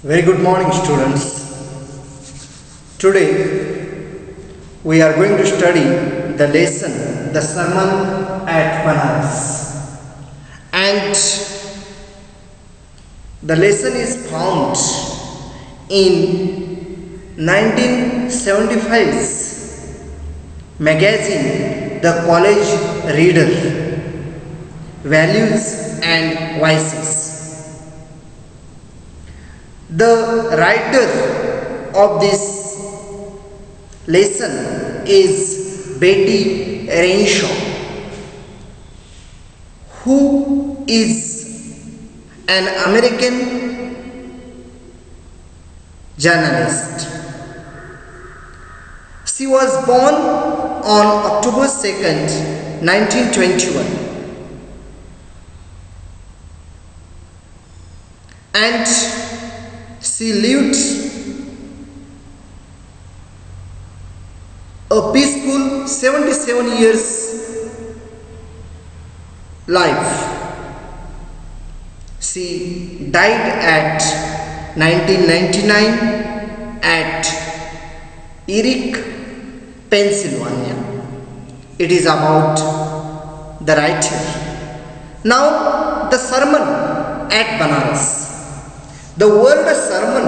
Very good morning, students. Today we are going to study the lesson, the sermon at Banaras. And the lesson is found in 1975's magazine, The College Reader, Values and Vices. The writer of this lesson is Betty Renshaw, who is an American journalist. She was born on October 2nd, 1921, and she lived a peaceful 77 years life. She died at 1999 at Erie, Pennsylvania. It is about the writer. Now the sermon at Banaras. The word sermon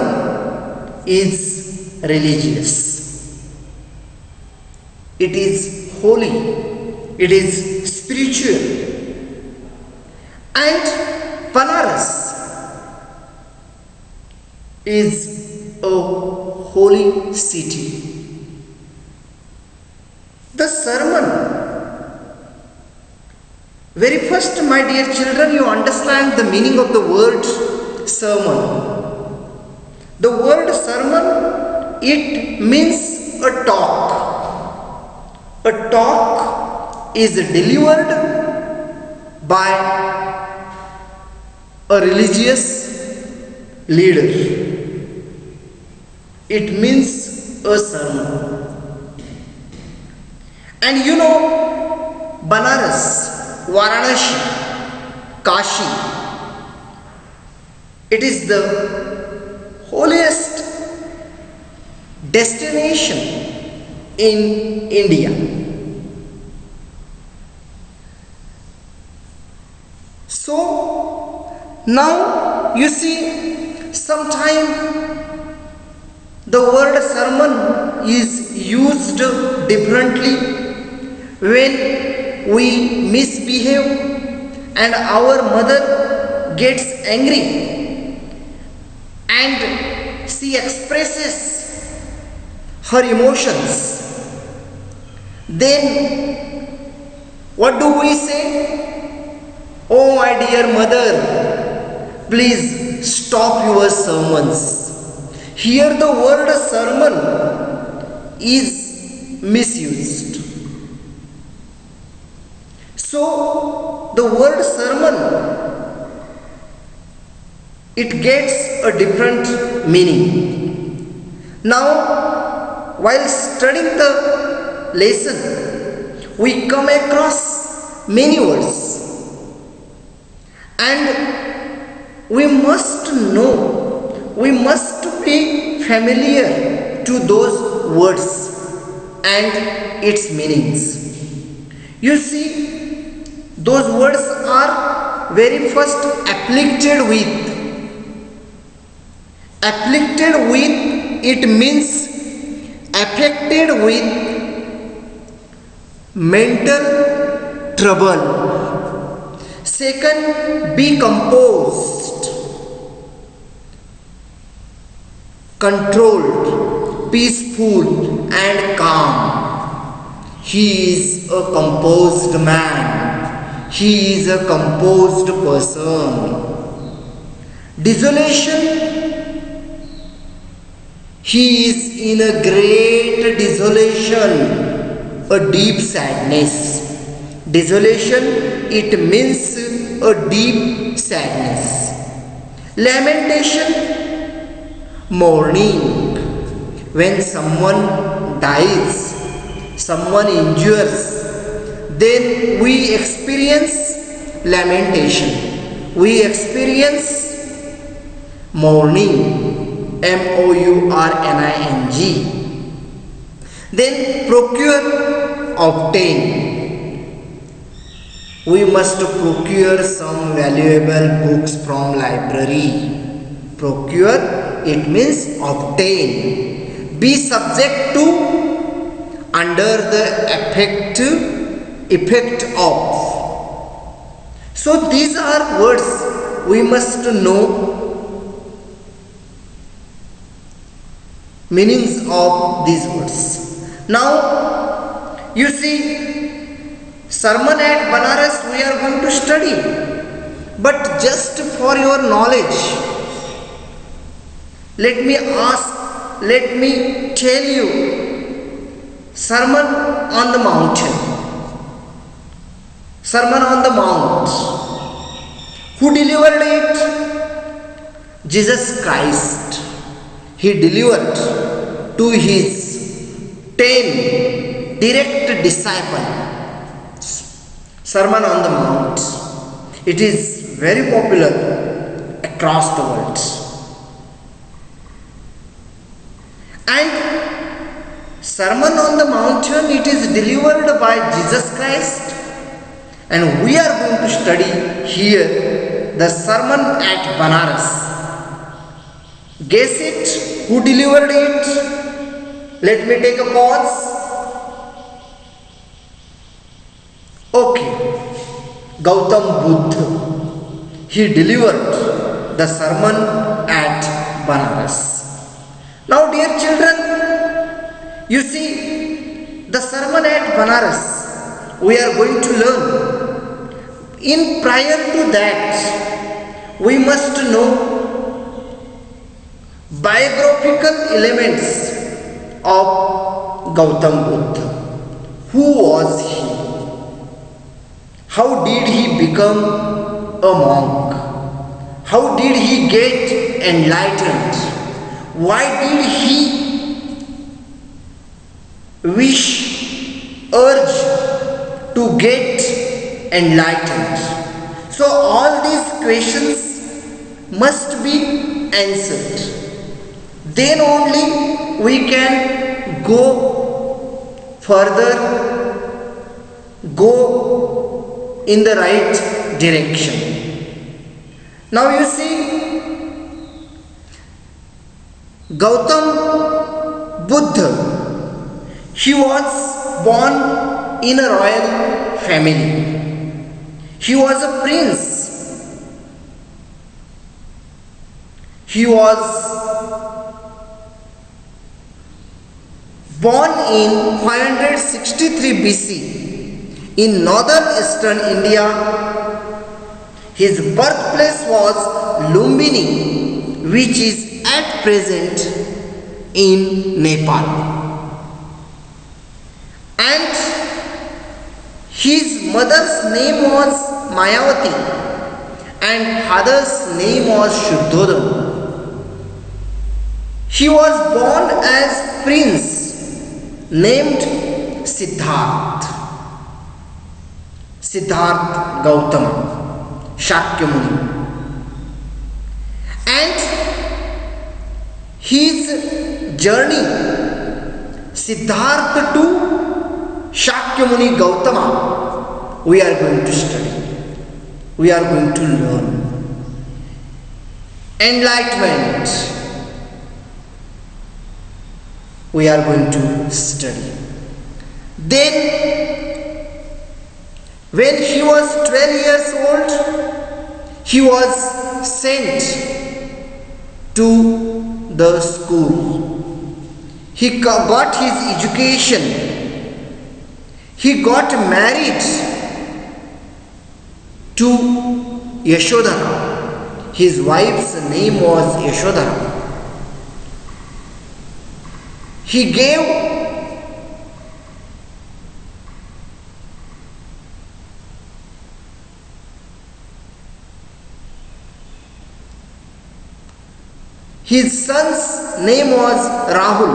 is religious. It is holy. It is spiritual. And Banaras is a holy city. The sermon. Very first, my dear children, you understand the meaning of the word sermon. The word sermon, it means a talk. A talk is delivered by a religious leader. It means a sermon. And you know, Banaras, Varanasi, Kashi, it is the holiest destination in India. So now you see, sometime the word sermon is used differently when we misbehave and our mother gets angry and she expresses her emotions. Then what do we say? Oh my dear mother, please stop your sermons. Here the word sermon is misused. So the word sermon, it gets a different meaning. Now, while studying the lesson, we come across many words, and we must know, we must be familiar to those words and its meanings. You see, those words are very first afflicted with. Afflicted with, it means affected with mental trouble. Second, be composed, controlled, peaceful and calm. He is a composed man. He is a composed person. Desolation, he is in a great desolation, a deep sadness. Desolation, it means a deep sadness. Lamentation, mourning. When someone dies, someone injures, then we experience lamentation. We experience mourning. M-O-U-R-N-I-N-G. Then procure, obtain. We must procure some valuable books from library. Procure, it means obtain. Be subject to, under the effect of. So these are words we must know meanings of these words. Now you see, sermon at Banaras we are going to study, but just for your knowledge, let me tell you, Sermon on the Mountain, Sermon on the Mount. Who delivered it? Jesus Christ. He delivered to his 10 direct disciples. Sermon on the Mount. It is very popular across the world. And Sermon on the Mountain, it is delivered by Jesus Christ, and we are going to study here the Sermon at Banaras. Guess it? Who delivered it? Let me take a pause. Okay, Gautam Buddha. He delivered the sermon at Banaras. Now dear children, you see, the sermon at Banaras we are going to learn. In prior to that, we must know biographical elements of Gautam Buddha. Who was he? How did he become a monk? How did he get enlightened? Why did he urge to get enlightened? So all these questions must be answered. Then only we can go further, go in the right direction. Now you see, Gautam Buddha, he was born in a royal family. He was a prince. He was born in 563 BC in northern eastern India. His birthplace was Lumbini, which is at present in Nepal. And his mother's name was Mayavati and father's name was Shuddhodhan. He was born as prince named Siddhartha Gautama Shakyamuni. And his journey, Siddhartha to Shakyamuni Gautama, we are going to study. We are going to learn. Enlightenment, we are going to study. Then, when he was 12 years old, he was sent to the school. He got his education. He got married to Yashodhara. His wife's name was Yashodhara. He gave his son's name was Rahul.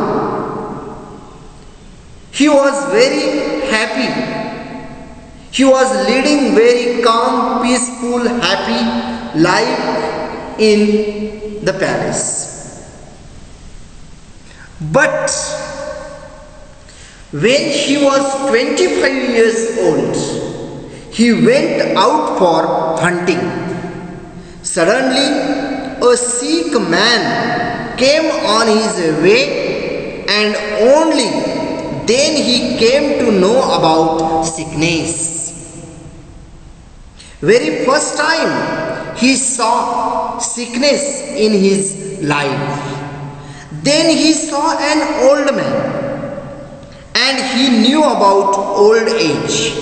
He was very happy. He was leading very calm, peaceful, happy life in the palace. But when he was 25 years old, he went out for hunting. Suddenly, a sick man came on his way, and only then he came to know about sickness. Very first time he saw sickness in his life. Then he saw an old man, and he knew about old age.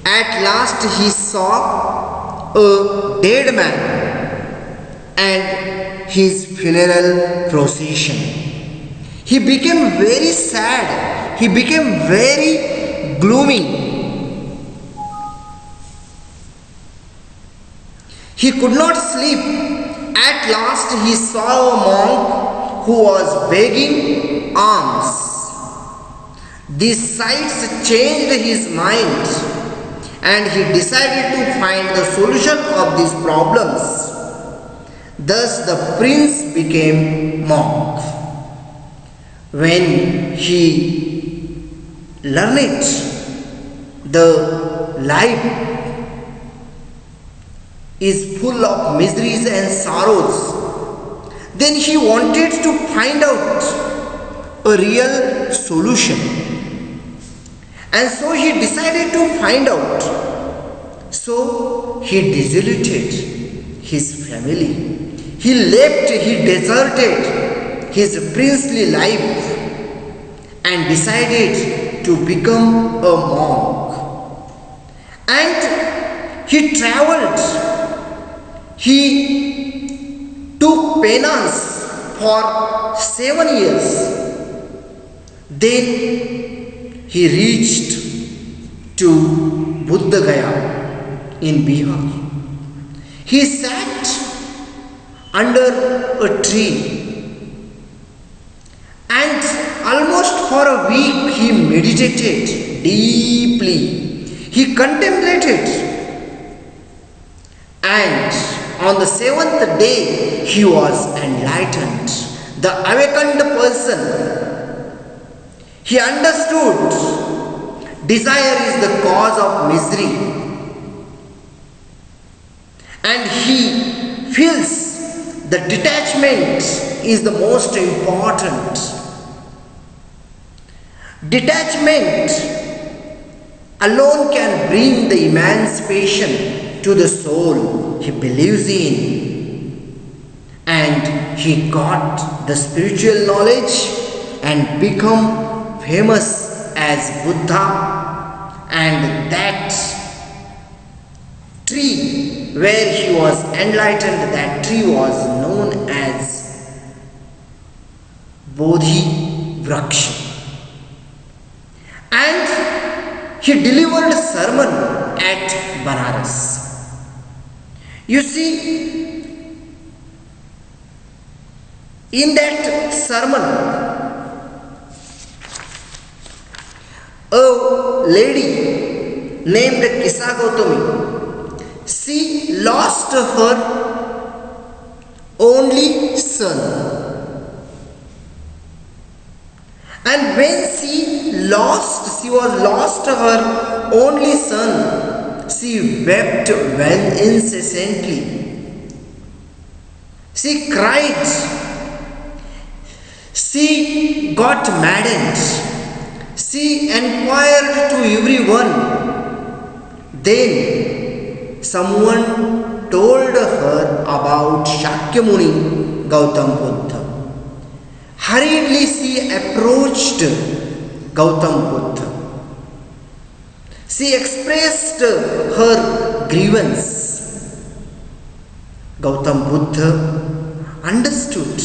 At last he saw a dead man and his funeral procession. He became very sad. He became very gloomy. He could not sleep. At last he saw a monk who was begging alms. These sights changed his mind, and he decided to find the solution of these problems. Thus the prince became monk. When he learned the life is full of miseries and sorrows, then he wanted to find out a real solution. And so he decided to find out. So he deserted his family. He left, he deserted his princely life and decided to become a monk. And he traveled. He took penance for 7 years. Then he reached to Buddha Gaya in Bihar. He sat under a tree, and almost for a week he meditated deeply. He contemplated, and on the 7th day he was enlightened, the awakened person. He understood desire is the cause of misery, and he feels that detachment is the most important. Detachment alone can bring the emancipation to the soul he believes in, and he got the spiritual knowledge and become famous as Buddha. And that tree where he was enlightened, that tree was known as Bodhi Vraksha. And he delivered a sermon at Banaras. You see, in that sermon, a lady named Kisa Gautami, she lost her only son. And when she was lost her only son, she wept well incessantly. She cried. She got maddened. She inquired to everyone. Then someone told her about Shakyamuni Gautam Buddha. Hurriedly she approached Gautam Buddha. She expressed her grievance. Gautam Buddha understood.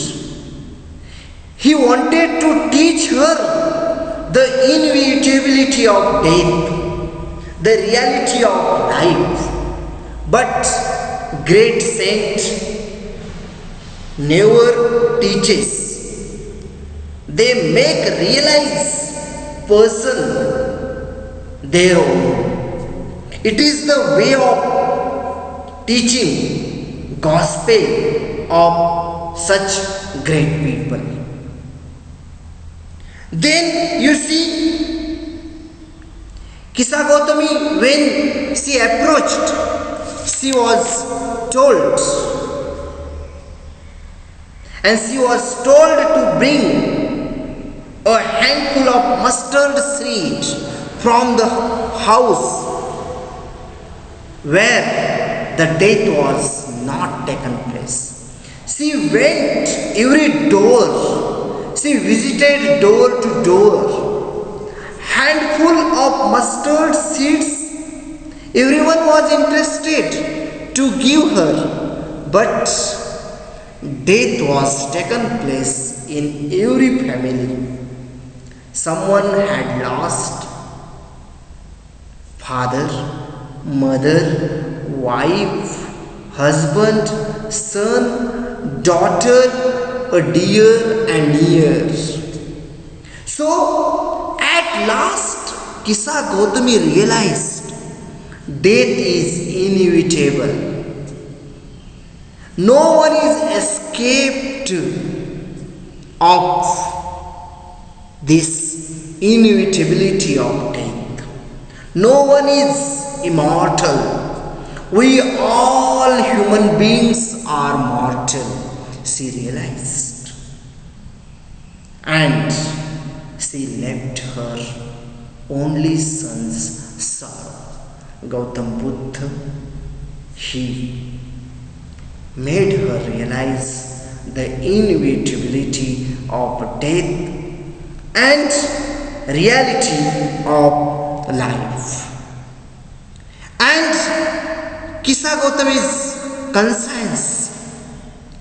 He wanted to teach her the inevitability of death, the reality of life. But great saint never teaches. They make realize person their own. It is the way of teaching gospel of such great people. Then you see Kisa Gautami, when she approached, she was told, and she was told to bring a handful of mustard seed from the house where the death was not taken place. She went every door, she visited door to door, handful of mustard seeds. Everyone was interested to give her, but death was taken place in every family. Someone had lost father, mother, wife, husband, son, daughter, a dear and near. So at last Kisa Gautami realized death is inevitable. No one is escaped of this inevitability of death. No one is immortal. We all human beings are mortal, she realized. And she left her only son's sorrow. Gautam Buddha, he made her realize the inevitability of death and reality of life. And Kisa Gautami's conscience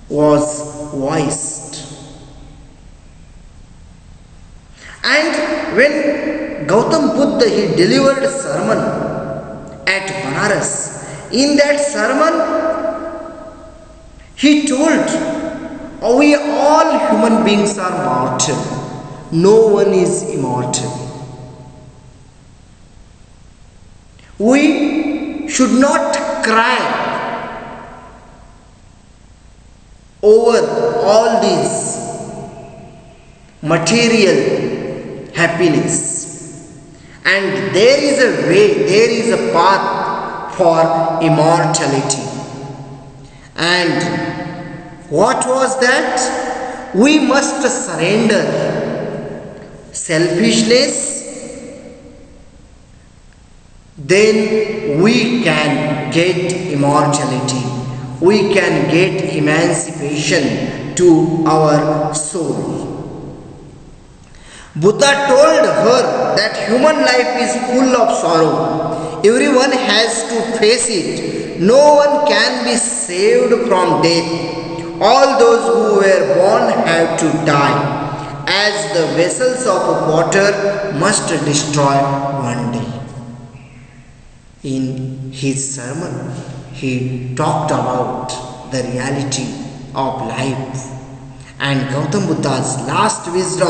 was voiced. And when Gautam Buddha he delivered a sermon at Banaras, in that sermon he told, we all human beings are mortal. No one is immortal. We should not cry over all this material happiness. And there is a way, there is a path for immortality. And what was that? We must surrender selfishness, then we can get immortality. We can get emancipation to our soul. Buddha told her that human life is full of sorrow. Everyone has to face it. No one can be saved from death. All those who were born have to die, as the vessels of water must destroy one day. In his sermon, he talked about the reality of life. And Gautam Buddha's last wisdom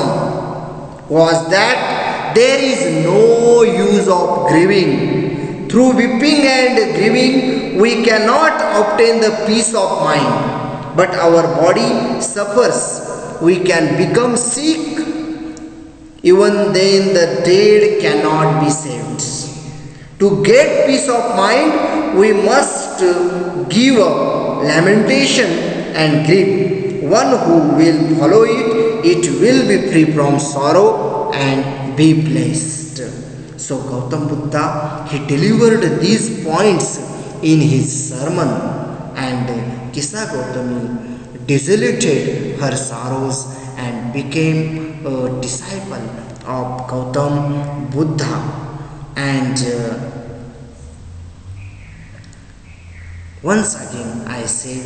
was that there is no use of grieving. Through weeping and grieving, we cannot obtain the peace of mind, but our body suffers. We can become sick. Even then the dead cannot be saved. To get peace of mind, we must give up lamentation and grief. One who will follow it, it will be free from sorrow and be blessed. So Gautam Buddha, he delivered these points in his sermon, and Kisa Gautami desolated her sorrows and became a disciple of Gautam Buddha. And once again I say,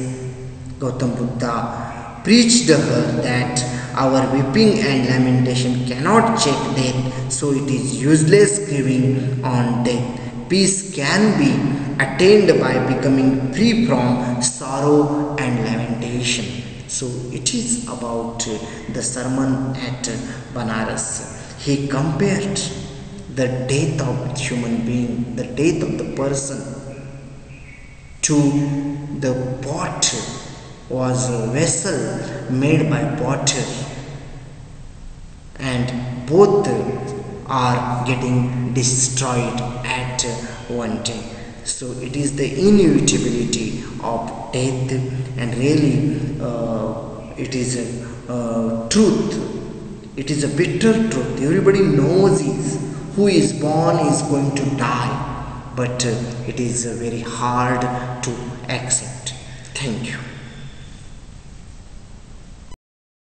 Gautam Buddha preached her that our weeping and lamentation cannot check death, so it is useless grieving on death. Peace can be attained by becoming free from sorrow and lamentation. So it is about the sermon at Banaras. He compared the death of human being, the death of the person, to the pot was a vessel made by potter, and both are getting destroyed at one day. So it is the inevitability of death, and really it is a truth. It is a bitter truth. Everybody knows is who is born is going to die, but it is very hard to accept. Thank you.